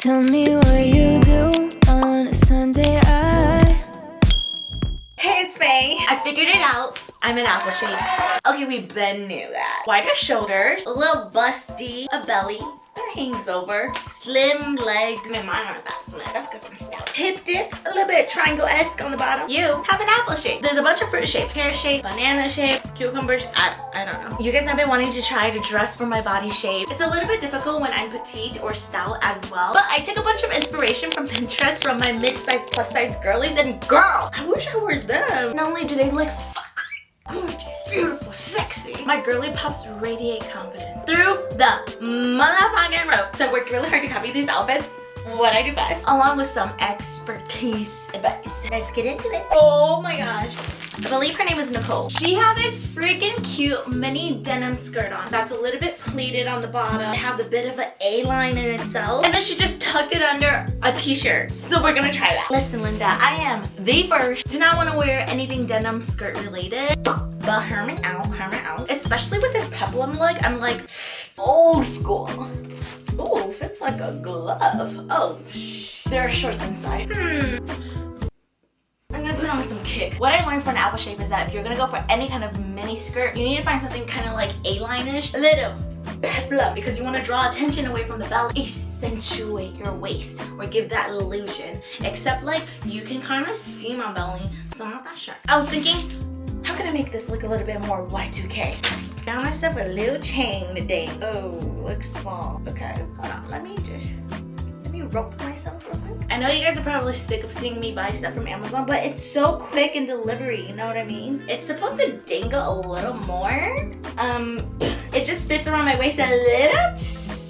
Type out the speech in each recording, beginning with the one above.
Tell me what you do on a Sunday. Hey, it's Faye. I figured it out. I'm an apple shape. Okay, we been knew that. Wider shoulders, a little busty, a belly that hangs over, slim legs. I mean, mine aren't that slim. That's because I'm stout. Hip dips, a little bit triangle-esque on the bottom. You have an apple shape. There's a bunch of fruit shapes. Pear shape, banana shape, cucumber shape. I don't know. You guys have been wanting to try to dress for my body shape. It's a little bit difficult when I'm petite or stout as well. But I took a bunch of inspiration from Pinterest from my mid-size, plus-size girlies. And girl, I wish I were them. Not only do they look gorgeous, beautiful, sexy, my girly pops radiate confidence through the motherfucking roof. So I worked really hard to copy these outfits. What I do best, along with some expertise advice. Let's get into it. Oh my gosh. I believe her name is Nicole. She had this freaking cute mini denim skirt on that's a little bit pleated on the bottom. It has a bit of an A-line in itself. And then she just tucked it under a t-shirt. So we're gonna try that. Listen, Linda, I am the first. Do not want to wear anything denim skirt related. But hear me out. Especially with this peplum look, I'm like old school. Oh, fits like a glove. Oh, there are shorts inside. I'm gonna put on some kicks. What I learned for an apple shape is that if you're gonna go for any kind of mini skirt, you need to find something kind of like A-line-ish, a little peplum, because you want to draw attention away from the belly, accentuate your waist, or give that illusion. Except like you can kind of see my belly, so I'm not that sure. I was thinking, how can I make this look a little bit more Y2K? Found myself a little chain today. Oh, looks small. Okay, hold on. Let me rope myself real quick. I know you guys are probably sick of seeing me buy stuff from Amazon, but it's so quick in delivery, you know what I mean? It's supposed to dangle a little more. It just fits around my waist a little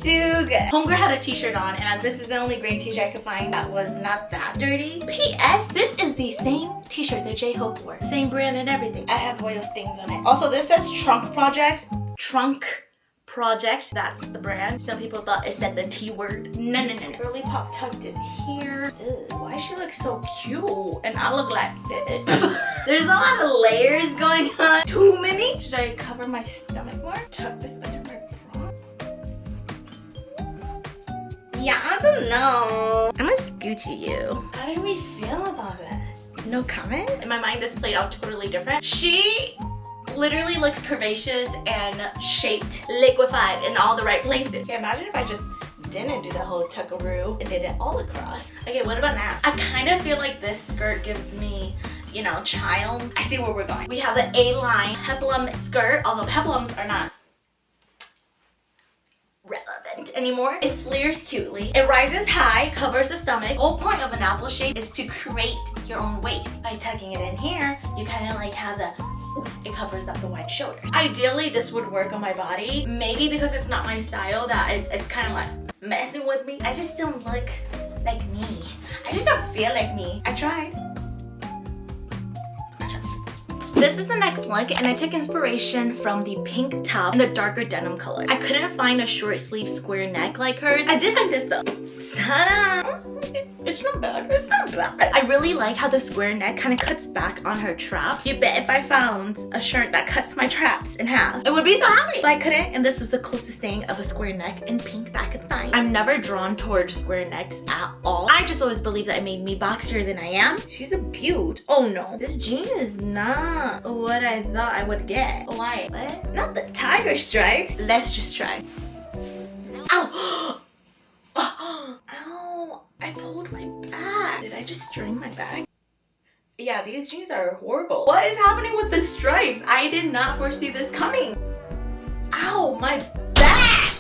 too good. Homegirl had a t-shirt on, and this is the only gray t-shirt I could find that was not that dirty. P.S. This is the same t-shirt that J-Hope wore. Same brand and everything. I have oil stains on it. Also, this says Trunk Project. That's the brand. Some people thought it said the T word. No. Girly pop tucked it here. Ew, why she look so cute? And I look like this. There's a lot of layers going on. Too many? Should I cover my stomach more? Tuck this under my bra. Yeah, I don't know. I'm gonna scoochie you. How do we feel about this? No comment? In my mind, this played out totally different. She literally looks curvaceous and shaped, liquefied in all the right places. Okay, imagine if I just didn't do the whole tuckaroo and did it all across. Okay, what about now? I kind of feel like this skirt gives me, you know, child. I see where we're going. We have the A-line peplum skirt, although peplums are not relevant anymore. It flares cutely. It rises high, covers the stomach. The whole point of an apple shape is to create your own waist. By tucking it in here, you kind of like have the it covers up the wide shoulders. Ideally, this would work on my body. Maybe because it's not my style that it's kind of like messing with me. I just don't look like me. I just don't feel like me. I tried. This is the next look, and I took inspiration from the pink top and the darker denim color. I couldn't find a short sleeve square neck like hers. I did find this though. Ta-da! It's not bad. It's not bad. I really like how the square neck kind of cuts back on her traps. You bet if I found a shirt that cuts my traps in half, I would be so happy. But I couldn't, and this was the closest thing of a square neck in pink that I could find. I'm never drawn towards square necks at all. I just always believe that it made me boxier than I am. She's a beaut. Oh no. This jean is not what I thought I would get. Why? What? Not the tiger stripes. Let's just try. Ow! Ow! I pulled my bag. Did I just strain my bag? Yeah, these jeans are horrible. What is happening with the stripes? I did not foresee this coming. Ow, my back!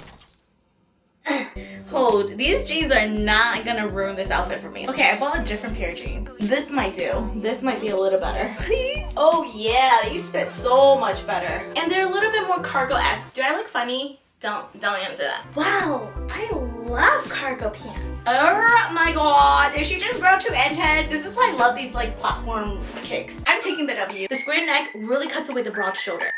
Hold, these jeans are not gonna ruin this outfit for me. Okay, I bought a different pair of jeans. This might do. This might be a little better. Please? Oh yeah, these fit so much better. And they're a little bit more cargo-esque. Do I look funny? Don't answer that. Wow, I love cargo pants. Oh my god, did she just grow 2 inches? This is why I love these like platform kicks. I'm taking the W. The square neck really cuts away the broad shoulder.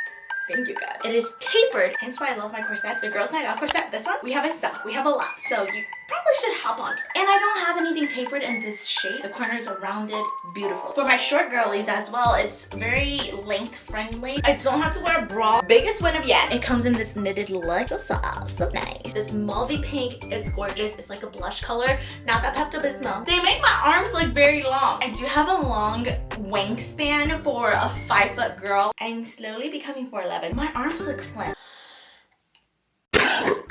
Thank you, God. It is tapered, hence why I love my corsets. The Girls Night Out corset, this one, we have in stock. We have a lot, so you probably should hop on it. And I don't have anything tapered in this shape. The corners are rounded, beautiful. For my short girlies as well, it's very length friendly. I don't have to wear a bra. Biggest win of yet. It comes in this knitted look, so soft, so nice. This mauvey pink is gorgeous. It's like a blush color, not that Pepto-Bismol. They make my arms look very long. I do have a long wingspan for a 5-foot girl. I'm slowly becoming 4'11". My arms look slim.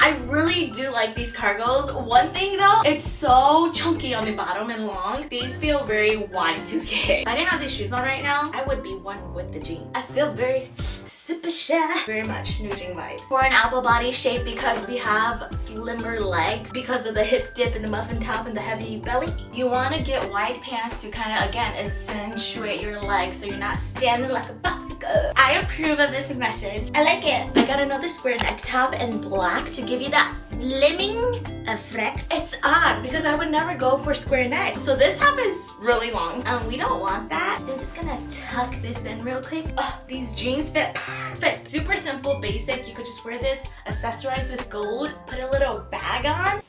I really do like these cargos. One thing though, it's so chunky on the bottom and long. These feel very Y2K. If I didn't have these shoes on right now, I would be one with the jeans. I feel very super shy. Very much new jean vibes. For an apple body shape, because we have slimmer legs because of the hip dip and the muffin top and the heavy belly, you want to get wide pants to kind of, again, accentuate your legs so you're not standing like a popsicle. I approve of this message. I like it. I got another square neck top in black to give you that slimming effect. It's odd because I would never go for square neck. So this top is really long and we don't want that. So I'm just gonna tuck this in real quick. Oh, these jeans fit perfect. Super simple, basic. You could just wear this, accessorize with gold, put a little bag on,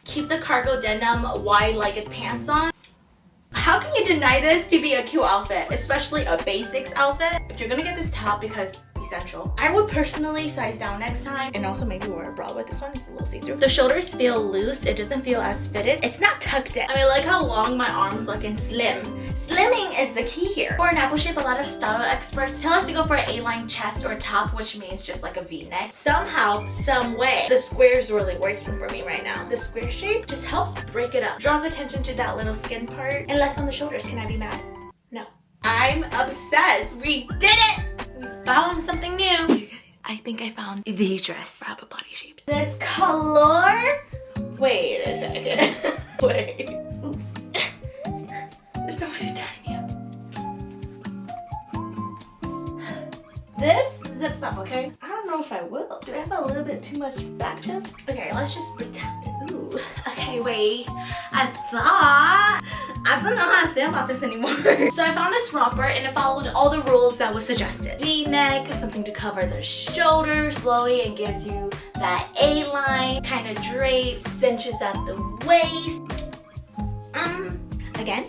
keep the cargo denim wide-legged pants on. How can you deny this to be a cute outfit, especially a basics outfit? If you're gonna get this top because essential, I would personally size down next time and also maybe wear a bra with this one. It's a little see-through. The shoulders feel loose. It doesn't feel as fitted. It's not tucked in. I mean, like how long my arms look and slim. Slimming is the key here. For an apple shape, a lot of style experts tell us to go for an A-line chest or top, which means just like a V-neck. Somehow, some way, the square is really working for me right now. The square shape just helps break it up, draws attention to that little skin part, and less on the shoulders. Can I be mad? No. I'm obsessed. We did it! We found something new. You guys, I think I found the dress for apple body shapes. This color? Wait a second. Wait. Ooh. There's so much to tie me up. This zips up, okay? I don't know if I will. Do I have a little bit too much back chips? Okay, let's just pretend. Ooh. Okay, wait. I don't know how I feel about this anymore. So I found this romper and it followed all the rules that was suggested. V-neck, something to cover the shoulders, flowy, and gives you that A-line, kind of drapes, cinches at the waist. Again,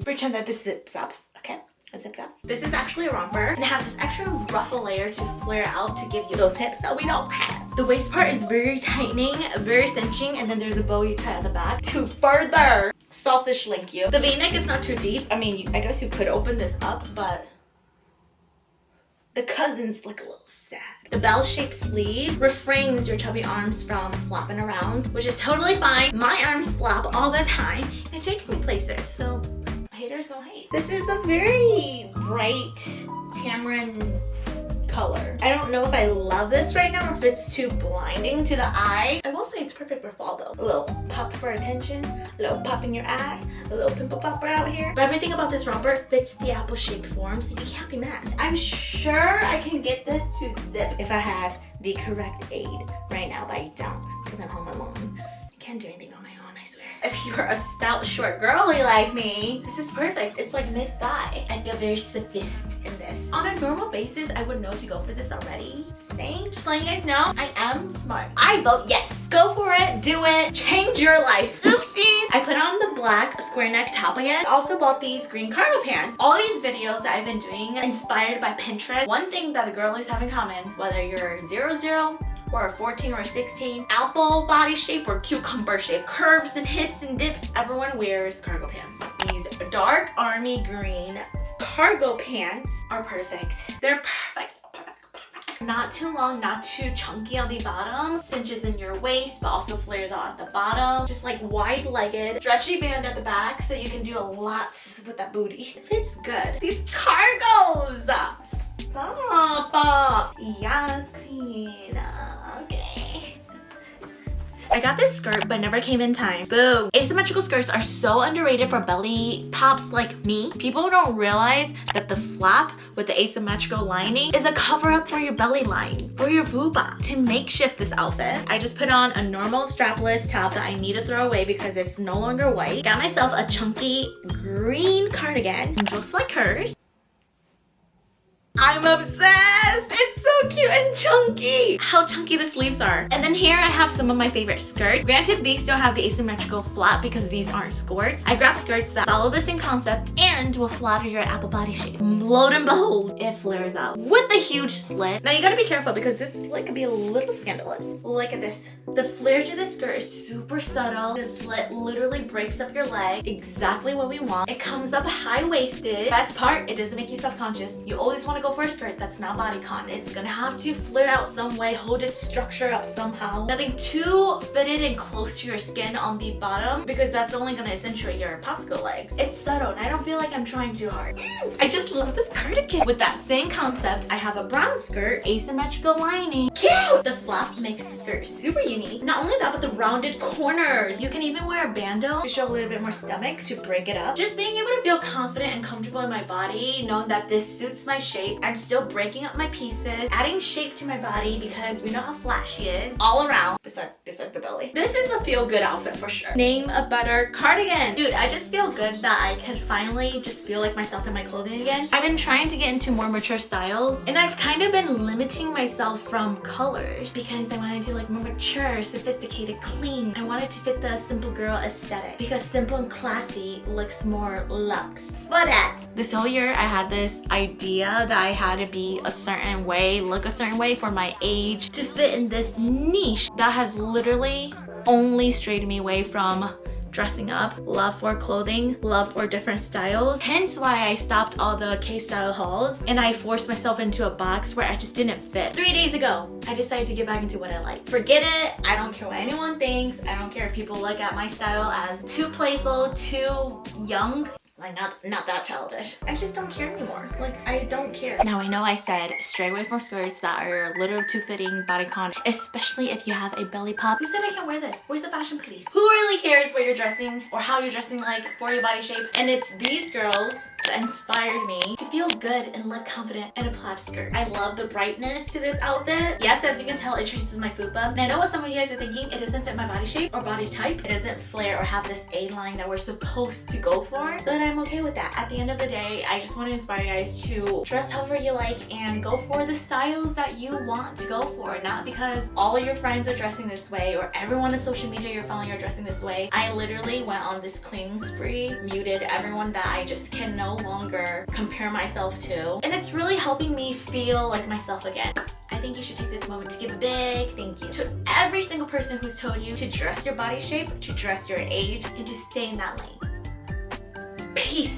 pretend that this zips up, okay? Zips up. This is actually a romper and it has this extra ruffle layer to flare out to give you those hips that we don't have. The waist part is very tightening, very cinching, and then there's a bow you tie at the back to further sausage link you. The V-neck is not too deep. I mean, I guess you could open this up, but the cousins look a little sad. The bell-shaped sleeve refrains your chubby arms from flopping around, which is totally fine. My arms flop all the time and it takes me places, so haters gonna hate. This is a very bright tamarind color. I don't know if I love this right now or if it's too blinding to the eye. I will say it's perfect for fall though. A little pop for attention, a little pop in your eye, a little pimple popper out here. But everything about this romper fits the apple shaped form, so you can't be mad. I'm sure I can get this to zip if I had the correct aid right now, but I don't because I'm home alone. I can't do anything on my own, I swear. If you're a stout short girly like me, this is perfect. It's like mid-thigh. I feel very sophisticated in this. On a normal basis, I would know to go for this already. Just saying, just letting you guys know, I am smart. I vote yes. Go for it, do it, change your life. Oopsies. I put on the black square neck top again. I also bought these green cargo pants. All these videos that I've been doing inspired by Pinterest. One thing that the girlies have in common, whether you're 0 or a 14 or a 16, apple body shape or cucumber shape, curves and hips and dips, everyone wears cargo pants. These dark army green cargo pants are perfect. They're perfect. Not too long, not too chunky on the bottom, cinches in your waist but also flares out at the bottom, just like wide-legged, stretchy band at the back so you can do a lot with that booty. It fits good. These cargos! Stop! Yes, queen. Okay. I got this skirt but never came in time. Boo. Asymmetrical skirts are so underrated for belly tops like me. People don't realize that the flap with the asymmetrical lining is a cover-up for your belly line, for your vuba. To makeshift this outfit, I just put on a normal strapless top that I need to throw away because it's no longer white. Got myself a chunky green cardigan just like hers. I'm obsessed. It's so cute and chunky. How chunky the sleeves are. And then here I have some of my favorite skirts. Granted, these still have the asymmetrical flap because these aren't skirts. I grabbed skirts that follow the same concept and will flatter your apple body shape. Lo and behold, it flares out with a huge slit. Now you gotta be careful because this slit could be a little scandalous. Look at this. The flare to the skirt is super subtle. The slit literally breaks up your leg. Exactly what we want. It comes up high-waisted. Best part, it doesn't make you self-conscious. You always want to go for a skirt that's not bodycon. It's gonna have to flare out some way, hold its structure up somehow. Nothing too fitted and close to your skin on the bottom because that's only gonna accentuate your popsicle legs. It's subtle and I don't feel like I'm trying too hard. I just love this cardigan. With that same concept, I have a brown skirt, asymmetrical lining. Cute! The flap makes the skirt super unique. Not only that, but the rounded corners. You can even wear a bandeau to show a little bit more stomach to break it up. Just being able to feel confident and comfortable in my body, knowing that this suits my shape. I'm still breaking up my pieces, adding shape to my body because we know how flat she is. All around, besides the belly. This is a feel-good outfit for sure. Name a better cardigan. Dude, I just feel good that I can finally just feel like myself in my clothing again. I've been trying to get into more mature styles and I've kind of been limiting myself from colors because I wanted to like more mature, sophisticated, clean. I wanted to fit the simple girl aesthetic because simple and classy looks more luxe. But this whole year I had this idea that I had to be a certain way, look a certain way for my age to fit in this niche that has literally only strayed me away from dressing up, love for clothing, love for different styles. Hence why I stopped all the K-style hauls and I forced myself into a box where I just didn't fit. 3 days ago, I decided to get back into what I like. Forget it. I don't care what anyone thinks. I don't care if people look at my style as too playful, too young. Like not that childish. I just don't care anymore. Like I don't care. Now I know I said stray away from skirts that are a little too fitting bodycon, especially if you have a belly pop. Who said I can't wear this? Where's the fashion police? Who really cares what you're dressing or how you're dressing like for your body shape? And it's these girls that inspired me to feel good and look confident in a plaid skirt. I love the brightness to this outfit. Yes, as you can tell, it traces my fupa. And I know what some of you guys are thinking, it doesn't fit my body shape or body type. It doesn't flare or have this A-line that we're supposed to go for. But I'm okay with that. At the end of the day, I just want to inspire you guys to dress however you like and go for the styles that you want to go for. Not because all your friends are dressing this way or everyone on social media you're following are dressing this way. I literally went on this cleaning spree, muted everyone that I just can no longer compare myself to. And it's really helping me feel like myself again. I think you should take this moment to give a big thank you to every single person who's told you to dress your body shape, to dress your age, and to stay in that lane. Peace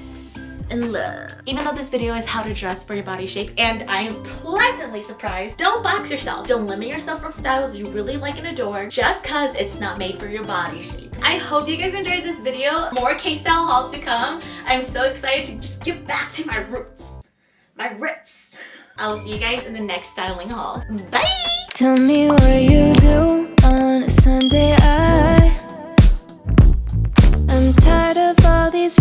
and love. Even though this video is how to dress for your body shape, and I am pleasantly surprised, don't box yourself. Don't limit yourself from styles you really like and adore just cause it's not made for your body shape. I hope you guys enjoyed this video. More K-style hauls to come. I'm so excited to just get back to my roots. My roots. I will see you guys in the next styling haul. Bye! Tell me what you do on a Sunday. I'm tired of all these